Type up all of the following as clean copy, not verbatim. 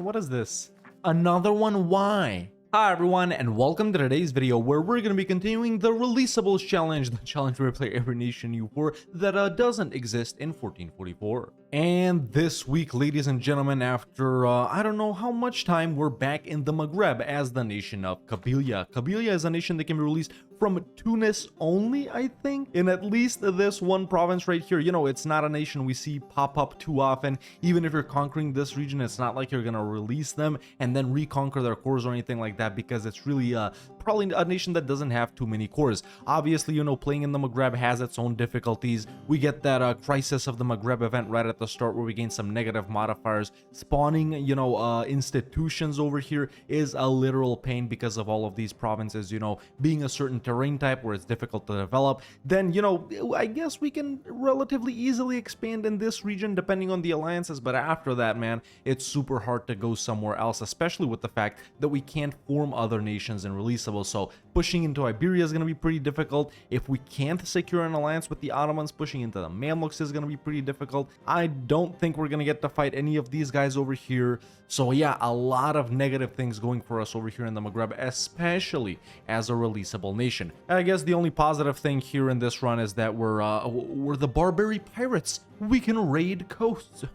What is this? Another one? Why? Hi everyone, and welcome to today's video where we're going to be continuing the Releasables challenge, the challenge where we play every nation EU4 that doesn't exist in 1444. And this week, ladies and gentlemen, after I don't know how much time, we're back in the Maghreb as the nation of Kabylia. Kabylia is a nation that can be released from Tunis only, I think, in at least this one province right here. You know, it's not a nation we see pop up too often. Even if you're conquering this region, it's not like you're gonna release them and then reconquer their cores or anything like that, because it's really probably a nation that doesn't have too many cores. Obviously, you know, playing in the Maghreb has its own difficulties. We get that crisis of the Maghreb event right at the start where we gain some negative modifiers. Spawning, you know, institutions over here is a literal pain because of all of these provinces, you know, being a certain terrain type where it's difficult to develop. Then, you know, I guess we can relatively easily expand in this region depending on the alliances, but after that, man, it's super hard to go somewhere else, especially with the fact that we can't form other nations in Releasables. So pushing into Iberia is going to be pretty difficult. If we can't secure an alliance with the Ottomans, pushing into the Mamluks is going to be pretty difficult. I don't think we're going to get to fight any of these guys over here. So yeah, a lot of negative things going for us over here in the Maghreb, especially as a releasable nation. I guess the only positive thing here in this run is that we're the Barbary pirates. We can raid coasts.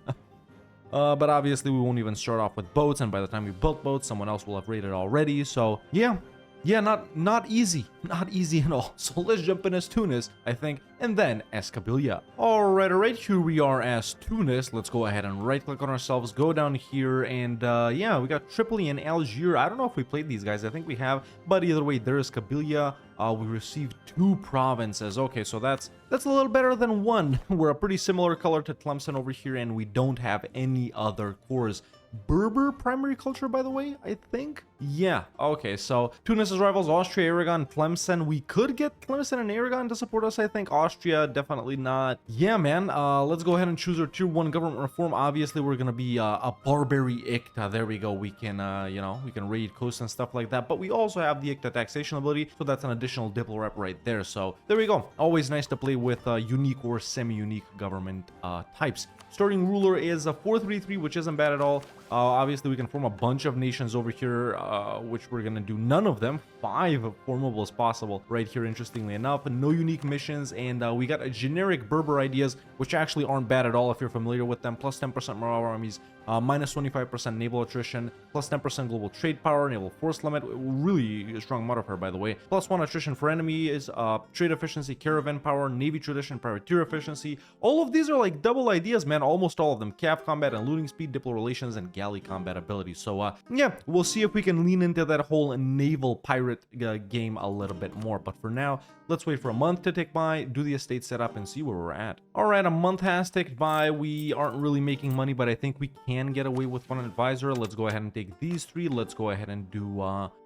But obviously we won't even start off with boats, and by the time we built boats, someone else will have raided already. So yeah, not easy at all. So let's jump in as Tunis, I think, and then as Kabylia. Alright, here we are as Tunis. Let's go ahead and right click on ourselves, go down here, and yeah, we got Tripoli and Algiers. I don't know if we played these guys, I think we have, but either way, there is Kabylia. We received 2 provinces. Okay, so that's a little better than 1. We're a pretty similar color to Tlemcen over here, and we don't have any other cores. Berber primary culture, by the way, I think. Yeah, okay, so Tunis's rivals, Austria, Aragon, Tlemcen. We could get Tlemcen and Aragon to support us, I think. Austria, definitely not. Yeah, man, let's go ahead and choose our tier 1 government reform. Obviously, we're gonna be a Barbary Ikta. There we go. We can, you know, we can raid coasts and stuff like that, but we also have the Ikta taxation ability, so that's an additional diplo rep right there. So there we go. Always nice to play with unique or semi-unique government types. Starting ruler is a 433, which isn't bad at all. Obviously, we can form a bunch of nations over here, which we're gonna do none of them. 5 formables possible right here, interestingly enough. No unique missions, and we got a generic Berber ideas, which actually aren't bad at all if you're familiar with them. Plus 10% morale armies, minus 25% naval attrition, plus 10% global trade power, naval force limit, really strong modifier, by the way. Plus 1 attrition for enemies, trade efficiency, caravan power, navy tradition, privateer efficiency. All of these are like double ideas, man. Almost all of them. Cav combat and looting speed, diplo relations, and galley combat ability. So yeah, we'll see if we can lean into that whole naval pirate game a little bit more. But for now, let's wait for a month to tick by, do the estate setup, and see where we're at. Alright, a month has ticked by. We aren't really making money, but I think we can get away with 1 advisor. Let's go ahead and take these 3. Let's go ahead and do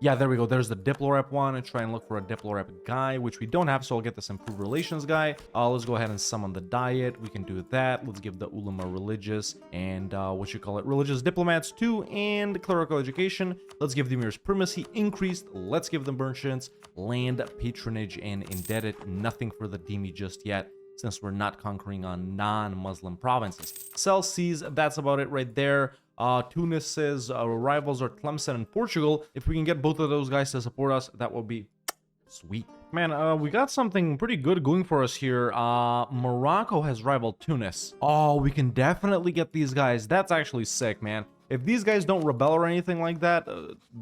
yeah, there we go. There's the diplo rep one, and try and look for a diplo rep guy, which we don't have, so I'll get this improved relations guy. Let's go ahead and summon the diet. We can do that. Let's give the ulama religious and religious diplomats 2, and clerical education. Let's give the emirs primacy increased. Let's give them merchants, land, patronage, and indebted. Nothing for the dhimmi just yet, since we're not conquering on non-Muslim provinces. Sell seas, that's about it right there. Tunis's rivals are Tlemcen and Portugal. If we can get both of those guys to support us, that will be sweet. Man, we got something pretty good going for us here. Morocco has rivaled Tunis. Oh, we can definitely get these guys. That's actually sick, man. If these guys don't rebel or anything like that,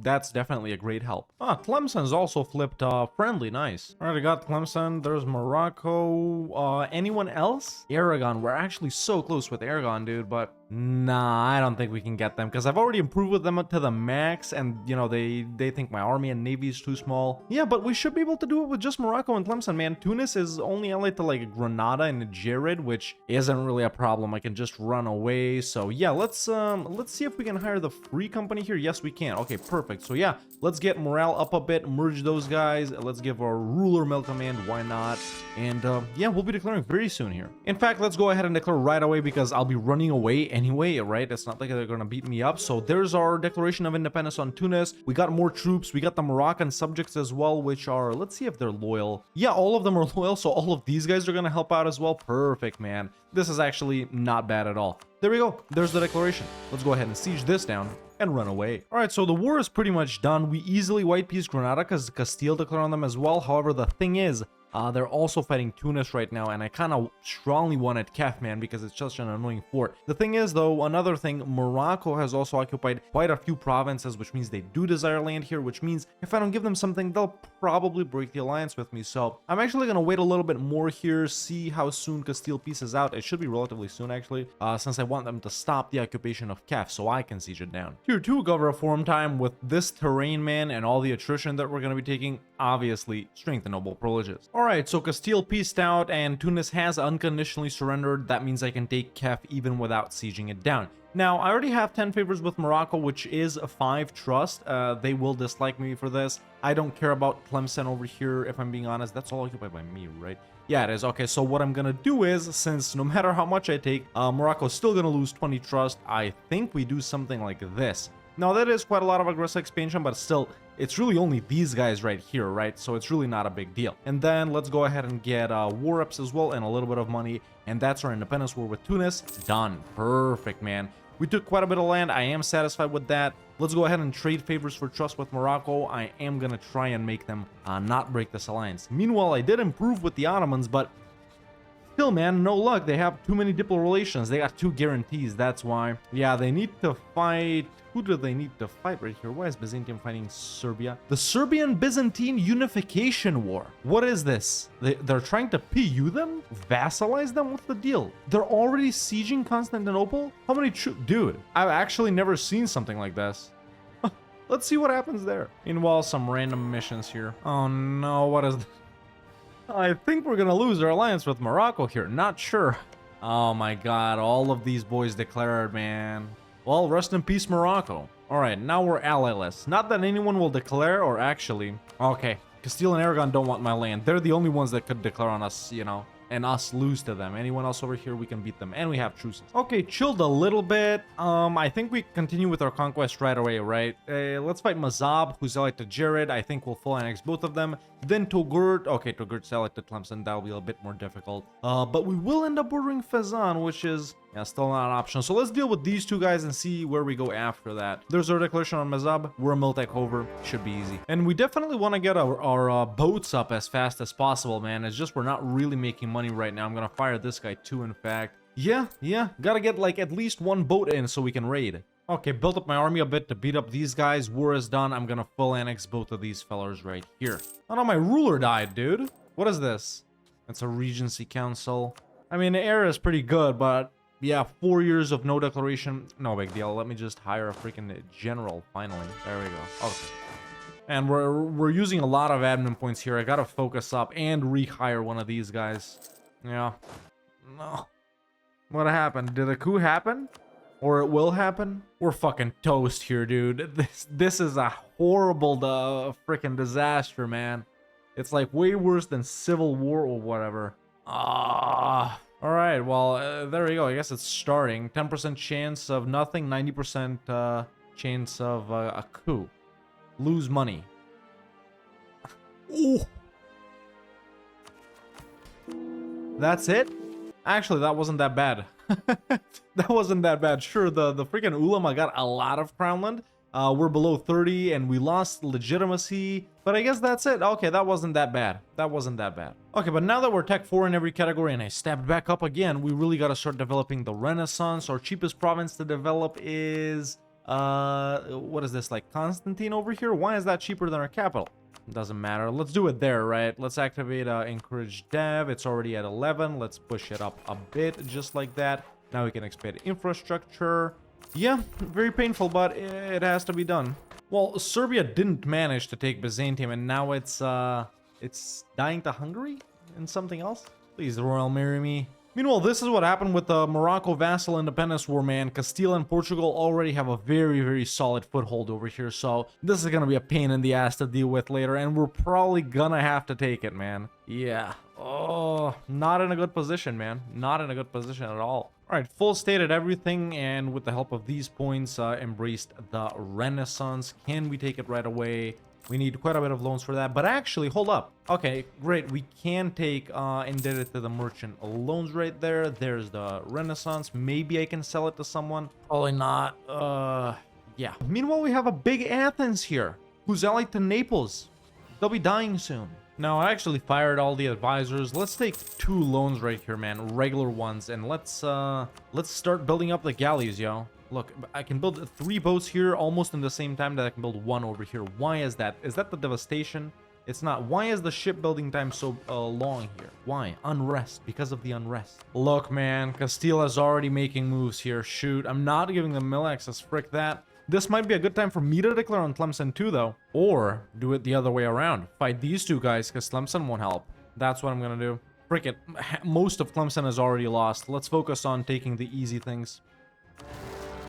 that's definitely a great help. Tlemcen's also flipped friendly. Nice. All right, I got Tlemcen. There's Morocco. Anyone else? Aragon. We're actually so close with Aragon, dude, but nah, I don't think we can get them because I've already improved with them to the max, and you know, they think my army and navy is too small. Yeah, but we should be able to do it with just Morocco and Tlemcen, man. Tunis is only allied to like Granada and Jared, which isn't really a problem. I can just run away. So yeah, let's see if we can hire the free company here. Yes, we can. Okay, perfect. So yeah, let's get morale up a bit, merge those guys. Let's give our ruler mail command. Why not? And yeah, we'll be declaring very soon here. In fact, let's go ahead and declare right away because I'll be running away anyway, right? It's not like they're gonna beat me up. So there's our declaration of independence on Tunis. We got more troops. We got the Moroccan subjects as well, which are, let's see if they're loyal. Yeah, all of them are loyal, so all of these guys are gonna help out as well. Perfect, man. This is actually not bad at all. There we go. There's the declaration. Let's go ahead and siege this down and run away. All right, so the war is pretty much done. We easily white piece Granada because Castile declared on them as well. However, the thing is, they're also fighting Tunis right now, and I kind of strongly wanted Kef, man, because it's just an annoying fort. The thing is, though, another thing, Morocco has also occupied quite a few provinces, which means they do desire land here, which means if I don't give them something, they'll probably break the alliance with me. So I'm actually going to wait a little bit more here, see how soon Castile pieces out. It should be relatively soon, actually, since I want them to stop the occupation of Kef so I can siege it down. Tier 2 Gov reform time with this terrain, man, and all the attrition that we're going to be taking, obviously, strength and noble privileges. Alright, so Castile peaced out and Tunis has unconditionally surrendered. That means I can take Kef even without sieging it down. Now, I already have 10 favors with Morocco, which is a 5 trust. They will dislike me for this. I don't care about Tlemcen over here, if I'm being honest. That's all occupied by me, right? Yeah, it is. Okay, so what I'm gonna do is, since no matter how much I take, Morocco's still gonna lose 20 trust, I think we do something like this. Now, that is quite a lot of aggressive expansion, but still, it's really only these guys right here, right? So it's really not a big deal. And then let's go ahead and get war reps as well and a little bit of money. And that's our independence war with Tunis. Done. Perfect, man. We took quite a bit of land. I am satisfied with that. Let's go ahead and trade favors for trust with Morocco. I am going to try and make them not break this alliance. Meanwhile, I did improve with the Ottomans, but still, man, no luck. They have too many diplomatic relations. They got 2 guarantees. That's why. Yeah, they need to fight. Who do they need to fight right here? Why is Byzantium fighting Serbia? The Serbian-Byzantine Unification War. What is this? They're trying to PU them? Vassalize them? What's the deal? They're already sieging Constantinople? How many troops? Dude, I've actually never seen something like this. Let's see what happens there. Meanwhile, some random missions here. Oh no, what is this? I think we're gonna lose our alliance with Morocco here. Not sure. Oh my god, all of these boys declared, man. Well, rest in peace, Morocco. Alright, now we're allyless. Not that anyone will declare, or actually... Okay, Castile and Aragon don't want my land. They're the only ones that could declare on us, you know, and us lose to them. Anyone else over here, we can beat them. And we have truces. Okay, chilled a little bit. I think we continue with our conquest right away, right? Let's fight Mazab, who's allied to Jared. I think we'll full annex both of them. Then Toghurt. Okay, Togurt's allied to Tlemcen. That'll be a bit more difficult. But we will end up bordering Fezzan, which is... yeah, still not an option. So let's deal with these 2 guys and see where we go after that. There's our declaration on Mazab. We're a Miltech over. Should be easy. And we definitely want to get our boats up as fast as possible, man. It's just we're not really making money right now. I'm going to fire this guy too, in fact. Yeah. Gotta get like at least 1 boat in so we can raid. Okay, built up my army a bit to beat up these guys. War is done. I'm going to full annex both of these fellers right here. Oh no, my ruler died, dude. What is this? It's a Regency Council. I mean, the era is pretty good, but... yeah, 4 years of no declaration. No big deal. Let me just hire a freaking general, finally. There we go. Okay. And we're using a lot of admin points here. I gotta focus up and rehire one of these guys. Yeah. No. What happened? Did a coup happen? Or it will happen? We're fucking toast here, dude. This is a horrible freaking disaster, man. It's like way worse than Civil War or whatever. Alright, well, there we go. I guess it's starting. 10% chance of nothing, 90% chance of a coup. Lose money. Ooh. That's it? Actually, that wasn't that bad. That wasn't that bad. Sure, the freaking Ulama got a lot of crownland. We're below 30 and we lost legitimacy, but I guess that's it. Okay, that wasn't that bad. That wasn't that bad. Okay, but now that we're tech 4 in every category and I stepped back up again, we really got to start developing the Renaissance. Our cheapest province to develop is, what is this, like Constantine over here? Why is that cheaper than our capital? Doesn't matter. Let's do it there, right? Let's activate encourage dev. It's already at 11. Let's push it up a bit, just like that. Now we can expand infrastructure. Yeah, very painful, but it has to be done. Well, Serbia didn't manage to take Byzantium, and now it's dying to Hungary and something else. Please, Royal, marry me. Meanwhile, this is what happened with the Morocco vassal independence war, man. Castile and Portugal already have a very, very solid foothold over here, so this is gonna be a pain in the ass to deal with later, and we're probably gonna have to take it, man. Yeah. Oh, not in a good position, man. Not in a good position at all. All right, full stated everything, and with the help of these points, embraced the Renaissance. Can we take it right away? We need quite a bit of loans for that. But actually, hold up. Okay, great. We can take indebted to the merchant loans right there. There's the Renaissance. Maybe I can sell it to someone. Probably not. Yeah. Meanwhile, we have a big Athens here, who's allied to Naples. They'll be dying soon. Now, I actually fired all the advisors. Let's take 2 loans right here, man. Regular ones. And let's start building up the galleys, yo. Look, I can build 3 boats here almost in the same time that I can build 1 over here. Why is that? Is that the devastation? It's not. Why is the shipbuilding time so long here? Why? Unrest. Because of the unrest. Look, man. Castile is already making moves here. Shoot. I'm not giving them mill access. Frick that. This might be a good time for me to declare on Tlemcen too, though. Or do it the other way around. Fight these 2 guys, because Tlemcen won't help. That's what I'm going to do. Frick it. Most of Tlemcen is already lost. Let's focus on taking the easy things.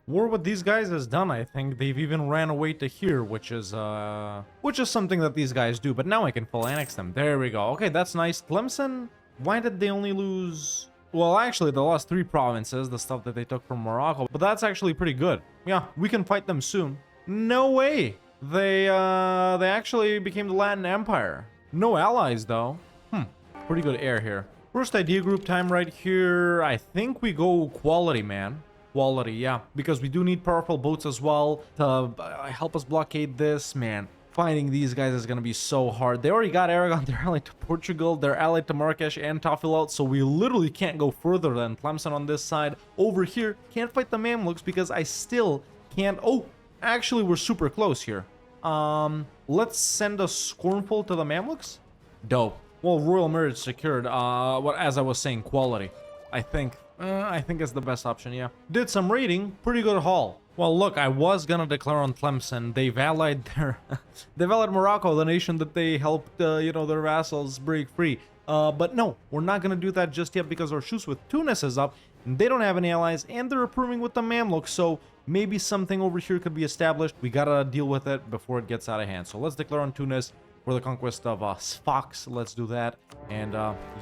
War with these guys is done, I think. They've even ran away to here, which is something that these guys do. But now I can full annex them. There we go. Okay, that's nice. Tlemcen, why did they only lose... Well, actually, they lost 3 provinces, the stuff that they took from Morocco. But that's actually pretty good. Yeah, we can fight them soon. No way. They actually became the Latin Empire. No allies, though. Pretty good air here. First idea group time right here. I think we go quality, man. Quality, yeah. Because we do need powerful boats as well to help us blockade this, man. Fighting these guys is going to be so hard. They already got Aragon. They're allied to Portugal. They're allied to Marrakesh and Tafilalt. So we literally can't go further than Tlemcen on this side. Over here, can't fight the Mamluks because I still can't... Oh, actually, we're super close here. Let's send a Scornful to the Mamluks. Dope. Well, Royal Marriage secured. As I was saying, quality. I think it's the best option, yeah. Did some raiding. Pretty good haul. Well, look, I was gonna declare on Tlemcen. They've allied Morocco, the nation that they helped, their vassals break free. But no, we're not gonna do that just yet because our truce with Tunis is up. And they don't have any allies, and they're approving with the Mamluks. So maybe something over here could be established. We gotta deal with it before it gets out of hand. So let's declare on Tunis for the conquest of Sfax. Let's do that. And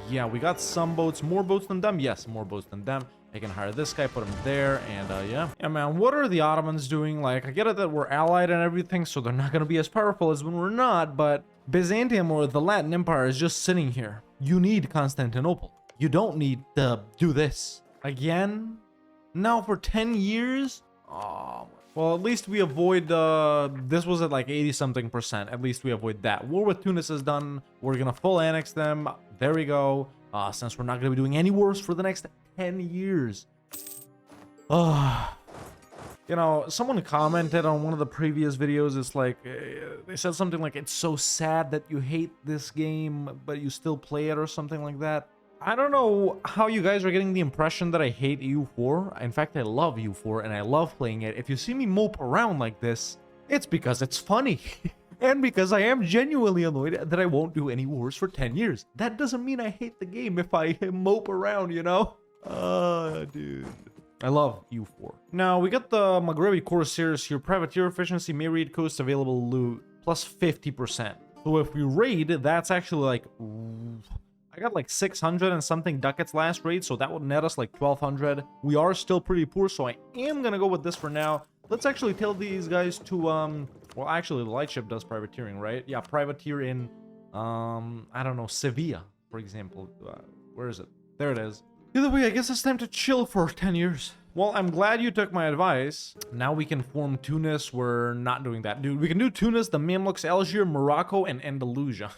yeah, we got some boats. More boats than them? Yes, more boats than them. I can hire this guy, put him there, and yeah. Yeah, man, what are the Ottomans doing? Like, I get it that we're allied and everything, so they're not going to be as powerful as when we're not, but Byzantium or the Latin Empire is just sitting here. You need Constantinople. You don't need to do this. Again? Now for 10 years? Oh, well, at least we avoid, this was at like 80-something%. At least we avoid that. War with Tunis is done. We're going to full annex them. There we go. Since we're not going to be doing any wars for the next 10 years. Someone commented on one of the previous videos. It's like, they said something like, it's so sad that you hate this game, but you still play it or something like that. I don't know how you guys are getting the impression that I hate EU4. In fact, I love EU4 and I love playing it. If you see me mope around like this, it's because it's funny. And because I am genuinely annoyed that I won't do any wars for 10 years. That doesn't mean I hate the game if I mope around, you know? Dude. I love EU4. Now, we got the Maghrebi Corsairs here. Privateer efficiency, may raid coast, available loot, plus 50%. So if we raid, that's actually like... I got like 600 and something ducats last raid, so that would net us like 1,200. We are still pretty poor, so I am gonna go with this for now. Let's actually tell these guys to, well, actually, the lightship does privateering, right? Yeah, privateer in, I don't know, Sevilla, for example. Where is it? There it is. Either way, I guess it's time to chill for 10 years. Well, I'm glad you took my advice. Now we can form Tunis. We're not doing that. Dude, we can do Tunis, the Mamluks, Algiers, Morocco, and Andalusia.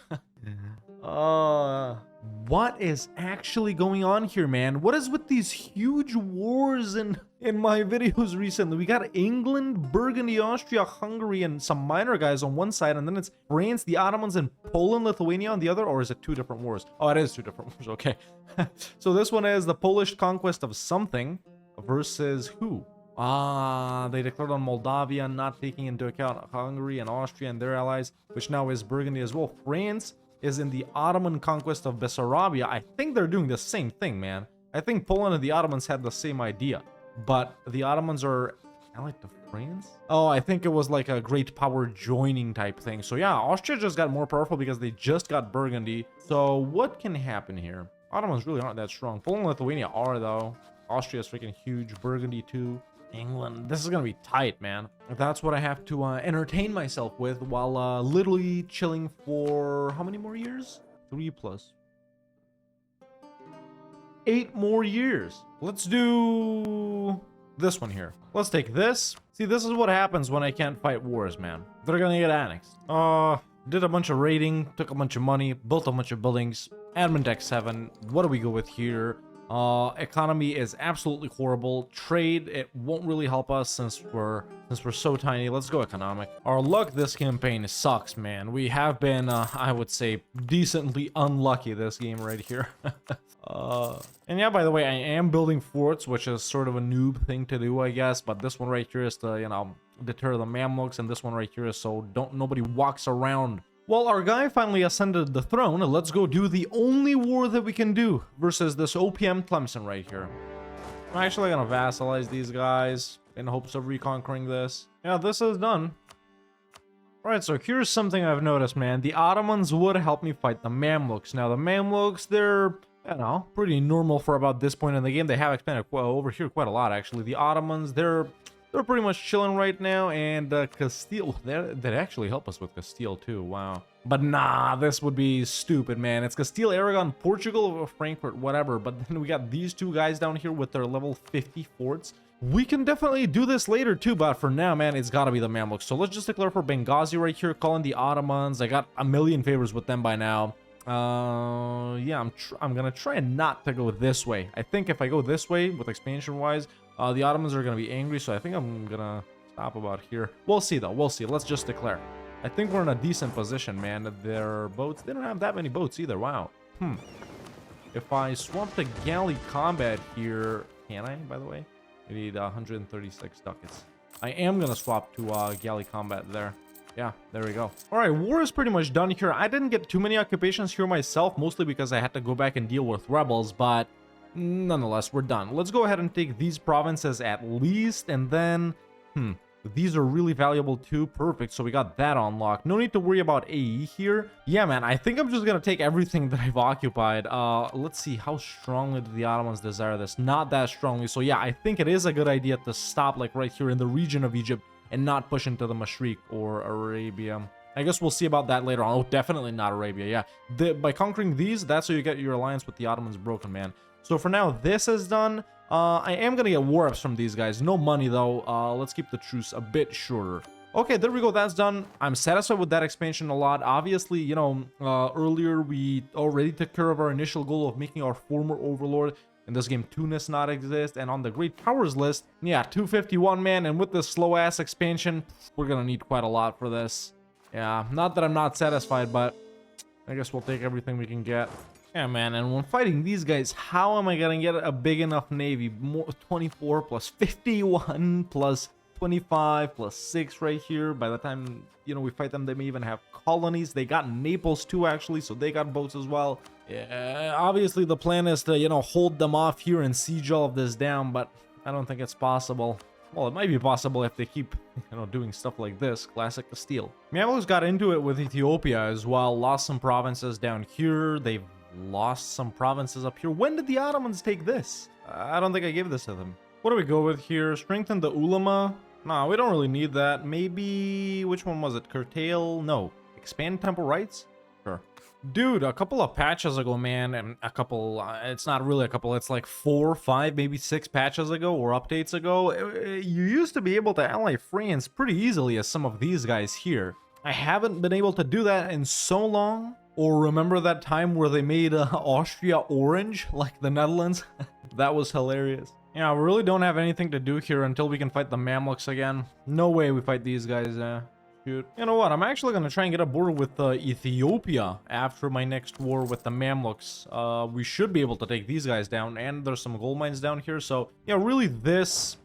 What is actually going on here, man? What is with these huge wars in my videos recently? We got England, Burgundy, Austria, Hungary, and some minor guys on one side, and then it's France, the Ottomans, and Poland, Lithuania on the other, or is it 2 different wars? Oh, it is 2 different wars, okay. So this one is the Polish conquest of something versus who? They declared on Moldavia, not taking into account Hungary and Austria and their allies, which now is Burgundy as well. France is in the Ottoman conquest of Bessarabia. I think they're doing the same thing, man. I think Poland and the Ottomans had the same idea, but the Ottomans are allied to France? Oh, I think it was like a great power joining type thing. So yeah, Austria just got more powerful because they just got Burgundy. So what can happen here? Ottomans really aren't that strong. Poland and Lithuania are, though. Austria is freaking huge. Burgundy too. England. This is gonna be tight, man. That's what I have to entertain myself with while literally chilling for how many more years? 3 plus 8 more years. Let's do this one here. Let's take this. See, this is what happens when I can't fight wars, man. They're gonna get annexed. Did a bunch of raiding, took a bunch of money, built a bunch of buildings. Admin Tech 7. What do we go with here? Economy is absolutely horrible. Trade, it won't really help us since we're so tiny. Let's go economic. Our luck this campaign sucks, man. We have been, I would say, decently unlucky this game right here. And yeah, by the way, I am building forts, which is sort of a noob thing to do, I guess. But this one right here is to, you know, deter the Mamluks, and this one right here is so nobody walks around. Well, our guy finally ascended the throne. Let's go do the only war that we can do versus this OPM Tlemcen right here. I'm actually gonna vassalize these guys in hopes of reconquering this. Yeah, this is done. Alright, so here's something I've noticed, man. The Ottomans would help me fight the Mamluks. Now, the Mamluks, they're, you know, pretty normal for about this point in the game. They have expanded over here quite a lot, actually. The Ottomans, they're pretty much chilling right now, and Castile, that actually help us with Castile too, wow. But nah, this would be stupid, man. It's Castile, Aragon, Portugal, Frankfurt, whatever, but then we got these two guys down here with their level 50 forts. We can definitely do this later too, but for now, man, it's gotta be the Mamluks. So let's just declare for Benghazi right here, calling the Ottomans. I got a million favors with them by now. Yeah, I'm gonna try not to go this way. I think if I go this way with expansion wise, the Ottomans are gonna be angry, so I think I'm gonna stop about here. We'll see though, we'll see. Let's just declare. I think we're in a decent position, man. Their boats, they don't have that many boats either. Wow. If I swap to galley combat here, can I, by the way? We need 136 ducats. I am gonna swap to galley combat there. Yeah, there we go. All right, war is pretty much done here. I didn't get too many occupations here myself, mostly because I had to go back and deal with rebels, but nonetheless, we're done. Let's go ahead and take these provinces at least, and then, these are really valuable too. Perfect, so we got that unlocked. No need to worry about AE here. Yeah, man, I think I'm just gonna take everything that I've occupied. Let's see, how strongly do the Ottomans desire this? Not that strongly, so yeah, I think it is a good idea to stop, like, right here in the region of Egypt, and not push into the Mashriq or Arabia. I guess we'll see about that later on. Oh, definitely not Arabia, yeah. By conquering these, that's how you get your alliance with the Ottomans broken, man. So for now, this is done. I am gonna get war ups from these guys. No money, though. Let's keep the truce a bit shorter. Okay, there we go. That's done. I'm satisfied with that expansion a lot. Obviously, you know, earlier we already took care of our initial goal of making our former overlord in this game Tunis not exist, and on the Great Powers list, yeah, 251, man, and with this slow-ass expansion, we're gonna need quite a lot for this. Yeah, not that I'm not satisfied, but I guess we'll take everything we can get. Yeah, man, and when fighting these guys, how am I gonna get a big enough navy? More 24 plus 51 plus 25 plus 6 right here. By the time, you know, we fight them, they may even have colonies. They got Naples too, actually, so they got boats as well. Yeah, obviously the plan is to, you know, hold them off here and siege all of this down, but I don't think it's possible. Well, it might be possible if they keep, you know, doing stuff like this. Classic Castile. Mamluks got into it with Ethiopia as well. Lost some provinces down here. They've lost some provinces up here. When did the Ottomans take this? I don't think I gave this to them. What do we go with here? Strengthen the ulama? Nah, we don't really need that. Maybe, which one was it? Curtail? No. Expand temple rights? Sure. Dude, a couple of patches ago, man, and a couple, it's not really a couple, it's like 4, 5, maybe 6 patches ago or updates ago, you used to be able to ally France pretty easily as some of these guys here. I haven't been able to do that in so long. Or remember that time where they made Austria orange, like the Netherlands? That was hilarious. Yeah, we really don't have anything to do here until we can fight the Mamluks again. No way we fight these guys, shoot. You know what, I'm actually gonna try and get a border with Ethiopia after my next war with the Mamluks. We should be able to take these guys down, and there's some gold mines down here, so yeah, really this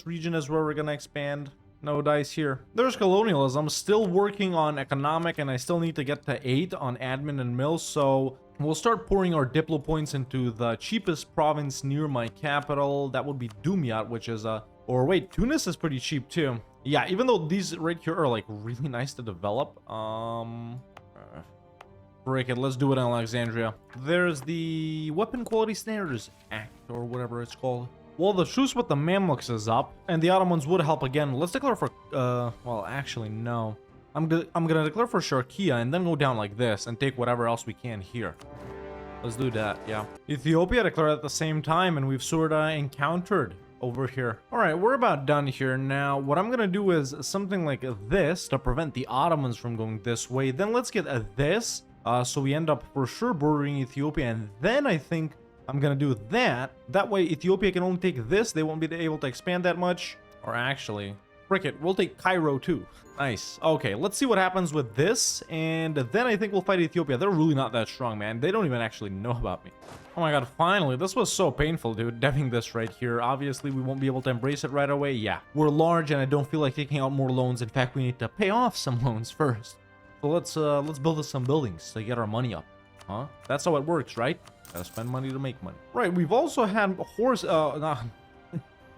region is where we're gonna expand. No dice here. There's colonialism, still working on economic, and I still need to get to 8 on admin and mills, so we'll start pouring our diplo points into the cheapest province near my capital. That would be Dumyat, which is or wait, Tunis is pretty cheap too. Yeah, even though these right here are like really nice to develop. Frick it, let's do it in Alexandria. There's the Weapon Quality Standards Act, or whatever it's called. Well, the truce with the Mamluks is up, and the Ottomans would help again. Let's declare for, well, actually, no. I'm gonna declare for Sharkia, and then go down like this, and take whatever else we can here. Let's do that, yeah. Ethiopia declared at the same time, and we've sort of encountered over here. All right, we're about done here. Now, what I'm gonna do is something like this to prevent the Ottomans from going this way. Then let's get this. So we end up for sure bordering Ethiopia, and then I think I'm gonna do that. That way Ethiopia can only take this, they won't be able to expand that much. Or actually, frick it, we'll take Cairo too. Nice. Okay, let's see what happens with this, and then I think we'll fight Ethiopia. They're really not that strong, man. They don't even actually know about me. Oh my god, finally. This was so painful, dude, deving this right here. Obviously, we won't be able to embrace it right away. Yeah, we're large, and I don't feel like taking out more loans. In fact, we need to pay off some loans first. So let's build us some buildings to get our money up, huh? That's how it works, right? Gotta spend money to make money. Right, we've also had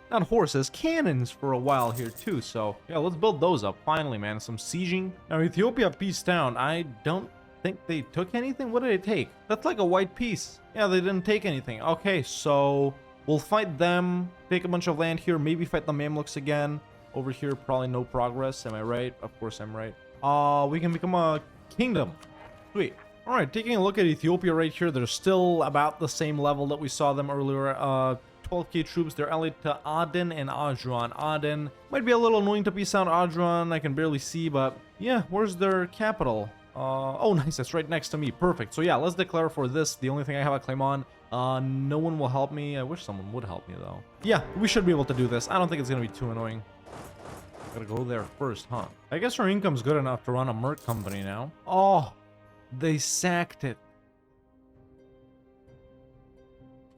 not horses, cannons for a while here too. So yeah, let's build those up finally, man. Some sieging. Now Ethiopia pieced down. I don't think they took anything. What did they take? That's like a white piece. Yeah, they didn't take anything. Okay, so we'll fight them, take a bunch of land here, maybe fight the Mamluks again. Over here, probably no progress. Am I right? Of course I'm right. We can become a kingdom. Sweet. All right, taking a look at Ethiopia right here, they're still about the same level that we saw them earlier. 12k troops. They're allied to Aden and Adjuan. Aden might be a little annoying to piece out. Adjuan I can barely see, but yeah, where's their capital? Oh, nice. That's right next to me. Perfect. So yeah, let's declare for this. The only thing I have a claim on. No one will help me. I wish someone would help me though. Yeah, we should be able to do this. I don't think it's gonna be too annoying. Gotta go there first, huh? I guess our income's good enough to run a merc company now. Oh, they sacked it.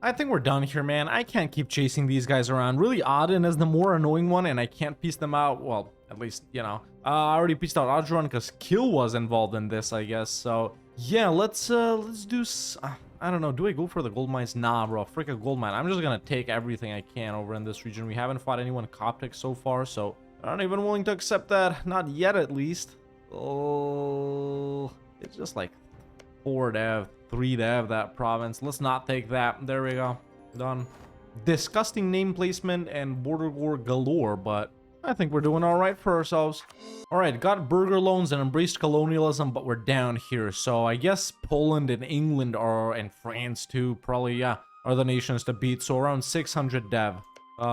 I think we're done here, man. I can't keep chasing these guys around. Really, Aden is the more annoying one, and I can't piece them out. Well, at least, you know. I already pieced out Adjuan because Kill was involved in this, I guess. So, yeah, let's do... I don't know. Do I go for the gold mines? Nah, bro. Frick a gold mine. I'm just gonna take everything I can over in this region. We haven't fought anyone Coptic so far, so... I'm not even willing to accept that. Not yet, at least. Oh, it's just like 4 dev, 3 dev, that province. Let's not take that. There we go. Done. Disgusting name placement and border war galore, but I think we're doing all right for ourselves. All right, got burger loans and embraced colonialism, but we're down here. So I guess Poland and England are, and France too, probably, yeah, are the nations to beat. So around 600 dev.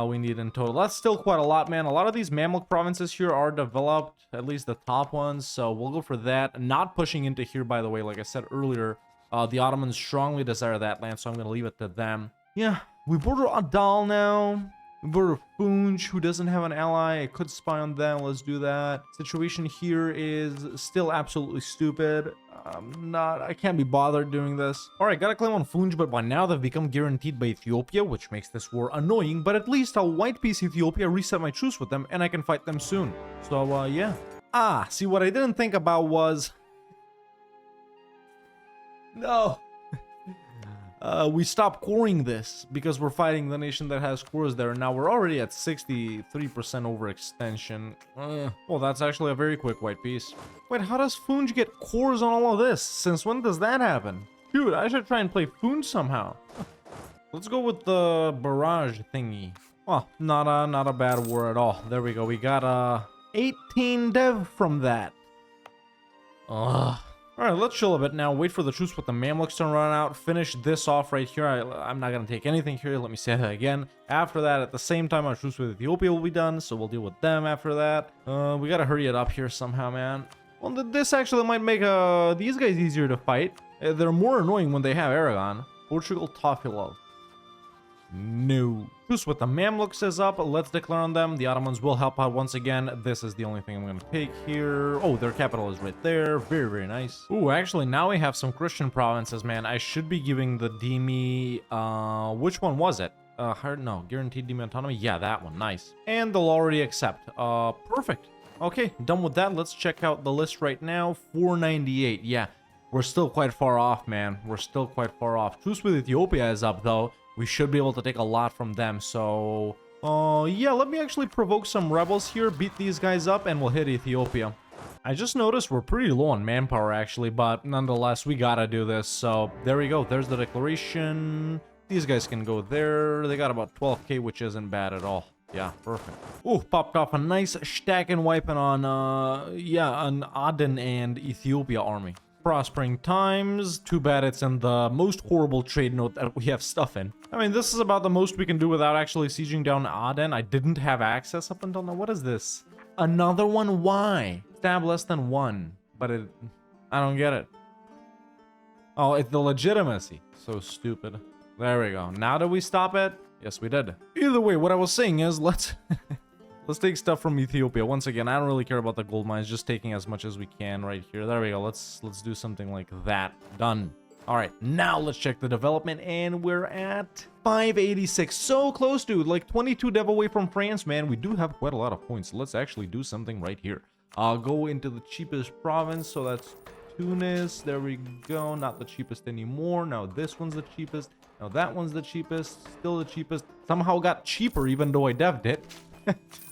We need in total. That's still quite a lot, man. A lot of these Mamluk provinces here are developed, at least the top ones, so we'll go for that. Not pushing into here, by the way, like I said earlier. The Ottomans strongly desire that land, so I'm going to leave it to them. Yeah, we border Adal now. We border Funj, who doesn't have an ally. I could spy on them. Let's do that. Situation here is still absolutely stupid. I can't be bothered doing this. All right, got a claim on Funj, but by now they've become guaranteed by Ethiopia, which makes this war annoying, but at least I'll white piece Ethiopia, reset my truce with them, and I can fight them soon. So, yeah. See, what I didn't think about was... No. We stopped coring this because we're fighting the nation that has cores there. Now we're already at 63% overextension. Well, that's actually a very quick white piece. Wait, how does Funj get cores on all of this? Since when does that happen? Dude, I should try and play Funj somehow. Let's go with the barrage thingy. Oh, not a bad war at all. There we go. We got 18 dev from that. Ugh. Alright, let's chill a bit now. Wait for the truce with the Mamluks to run out. Finish this off right here. I'm not going to take anything here. Let me say that again. After that, at the same time, our truce with Ethiopia will be done. So we'll deal with them after that. We got to hurry it up here somehow, man. Well, this actually might make these guys easier to fight. They're more annoying when they have Aragon. Portugal, Tofilov. No. Truce with the Mamluks is up. Let's declare on them. The Ottomans will help out once again. This is the only thing I'm going to take here. Oh, their capital is right there. Very, very nice. Ooh, actually, now we have some Christian provinces, man. I should be giving the Demi... which one was it? No, guaranteed Demi autonomy. Yeah, that one. Nice. And they'll already accept. Perfect. Okay, done with that. Let's check out the list right now. 498. Yeah, we're still quite far off, man. We're still quite far off. Truce with Ethiopia is up, though. We should be able to take a lot from them, so Yeah, let me actually provoke some rebels here, beat these guys up, and we'll hit Ethiopia. I just noticed we're pretty low on manpower, actually, but nonetheless, we gotta do this. So, there we go. There's the declaration. These guys can go there. They got about 12k, which isn't bad at all. Yeah, perfect. Ooh, popped off a nice stack and wiping on, yeah, an Aden and Ethiopia army. Prospering times. Too bad it's in the most horrible trade note that we have stuff in. I mean, this is about the most we can do without actually sieging down Aden. I didn't have access up until now. What is this? Another one? Why? Stab less than 1. But I don't get it. Oh, it's the legitimacy. So stupid. There we go. Now did we stop it? Yes, we did. Either way, what I was saying is let's take stuff from Ethiopia. Once again, I don't really care about the gold mines, just taking as much as we can right here. There we go. Let's do something like that. Done. All right, now let's check the development, and we're at 586. So close, dude. Like 22 dev away from France, man. We do have quite a lot of points. Let's actually do something right here. I'll go into the cheapest province, so that's Tunis. There we go. Not the cheapest anymore. Now this one's the cheapest. Now that one's the cheapest. Still the cheapest. Somehow got cheaper even though I dev'd it.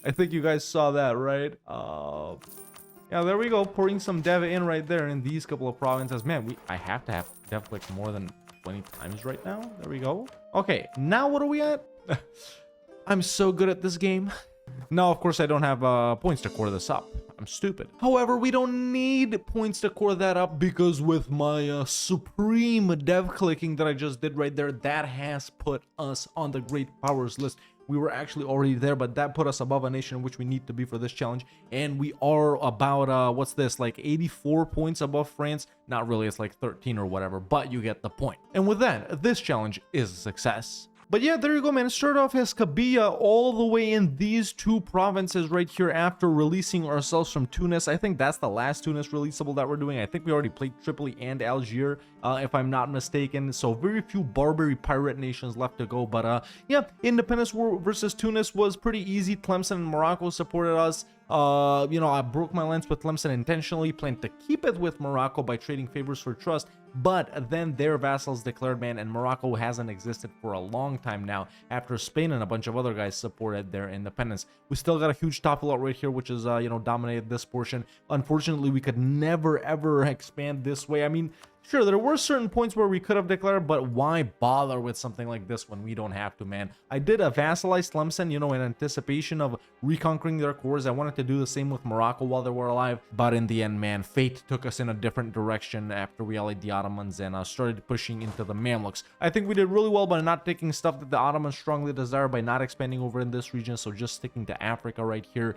I think you guys saw that, right? Yeah, there we go. Pouring some dev in right there in these couple of provinces. Man, I have to have dev click more than 20 times right now. There we go. Okay, now what are we at? I'm so good at this game. Now, of course, I don't have points to core this up. I'm stupid. However, we don't need points to core that up because with my supreme dev clicking that I just did right there, that has put us on the great powers list. We were actually already there, but that put us above a nation in which we need to be for this challenge. And we are about, what's this, like 84 points above France? Not really, it's like 13 or whatever, but you get the point. And with that, this challenge is a success. But yeah, there you go, man. It started off as Kabila all the way in these two provinces right here after releasing ourselves from Tunis. I think that's the last Tunis releasable that we're doing. I think we already played Tripoli and Algiers, if I'm not mistaken. So very few Barbary pirate nations left to go. But yeah, Independence War versus Tunis was pretty easy. Tlemcen and Morocco supported us. You know, I broke my lance with Tlemcen intentionally, planned to keep it with Morocco by trading favors for trust, but then their vassals declared, man, and Morocco hasn't existed for a long time now after Spain and a bunch of other guys supported their independence. We still got a huge top lot right here, which is, you know, dominated this portion. Unfortunately, we could never, ever expand this way. I mean, sure, there were certain points where we could have declared, but why bother with something like this when we don't have to, man? I did a vassalized Tlemcen, you know, in anticipation of reconquering their cores. I wanted to do the same with Morocco while they were alive, but in the end, man, fate took us in a different direction after we allied the Ottomans and started pushing into the Mamluks. I think we did really well by not taking stuff that the Ottomans strongly desire, by not expanding over in this region, so just sticking to Africa right here.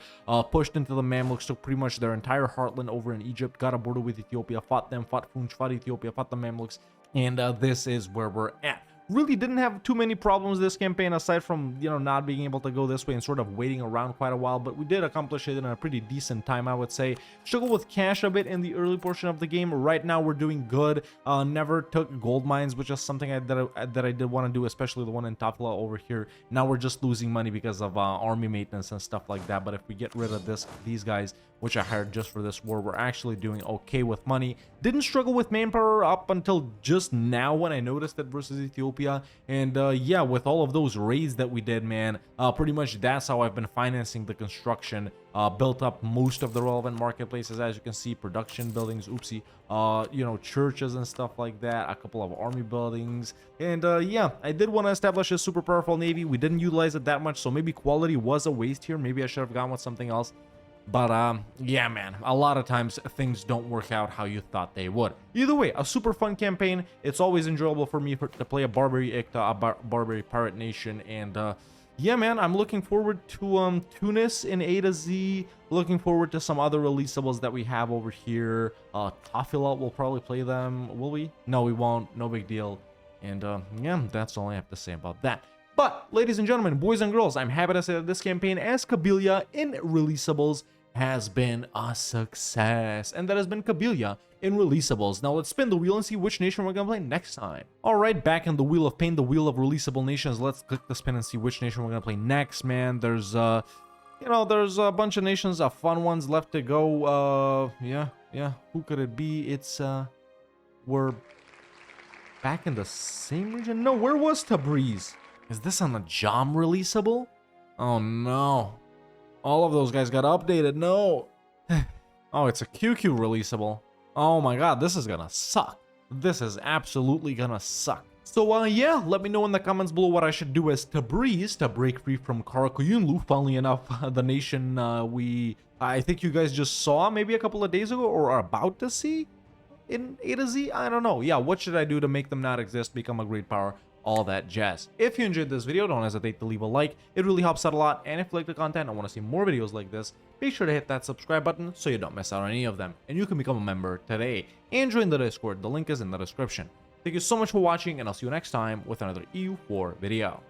Pushed into the Mamluks, took pretty much their entire heartland over in Egypt, got a border with Ethiopia, fought them, fought Funch, fought Ethiopia, fought the Mamluks, and this is where we're at. Really didn't have too many problems this campaign, aside from, you know, not being able to go this way and sort of waiting around quite a while, but we did accomplish it in a pretty decent time, I would say. Struggled with cash a bit in the early portion of the game. Right now we're doing good. Never took gold mines, which is something that I did want to do, especially the one in Tafla over here. Now we're just losing money because of army maintenance and stuff like that, but if we get rid of these guys, which I hired just for this war, we're actually doing okay with money. Didn't struggle with manpower up until just now when I noticed it versus Ethiopia. And yeah, with all of those raids that we did, man, pretty much that's how I've been financing the construction. Built up most of the relevant marketplaces, as you can see, production buildings, oopsie, you know, churches and stuff like that, a couple of army buildings. And yeah, I did want to establish a super powerful navy. We didn't utilize it that much, so maybe quality was a waste here. Maybe I should have gone with something else. But yeah, man, a lot of times things don't work out how you thought they would. Either way, a super fun campaign. It's always enjoyable for me to play a Barbary Barbary pirate nation. And yeah, man, I'm looking forward to Tunis in A to Z. Looking forward to some other releasables that we have over here. Tafila, we'll probably play them. Will we? No, we won't. No big deal. And yeah, that's all I have to say about that. But, ladies and gentlemen, boys and girls, I'm happy to say that this campaign as Kabila in Releasables has been a success. And that has been Kabila in Releasables. Now let's spin the wheel and see which nation we're gonna play next time. Alright, back in the Wheel of Pain, the Wheel of Releasable Nations. Let's click the spin and see which nation we're gonna play next, man. There's, you know, there's a bunch of nations, fun ones left to go. Yeah, who could it be? It's, we're back in the same region? No, where was Tabriz? Is this on the Jam releasable? Oh no. All of those guys got updated. No. Oh, it's a QQ releasable. Oh my god, this is gonna suck. This is absolutely gonna suck. So yeah, let me know in the comments below what I should do as Tabriz to break free from Karakuyunlu. Funnily enough, the nation I think you guys just saw maybe a couple of days ago or are about to see in A to Z. I don't know. Yeah, what should I do to make them not exist, become a great power, all that jazz. If you enjoyed this video, don't hesitate to leave a like. It really helps out a lot. And if you like the content and want to see more videos like this, be sure to hit that subscribe button so you don't miss out on any of them. And you can become a member today and join the Discord. The link is in the description. Thank you so much for watching, and I'll see you next time with another EU4 video.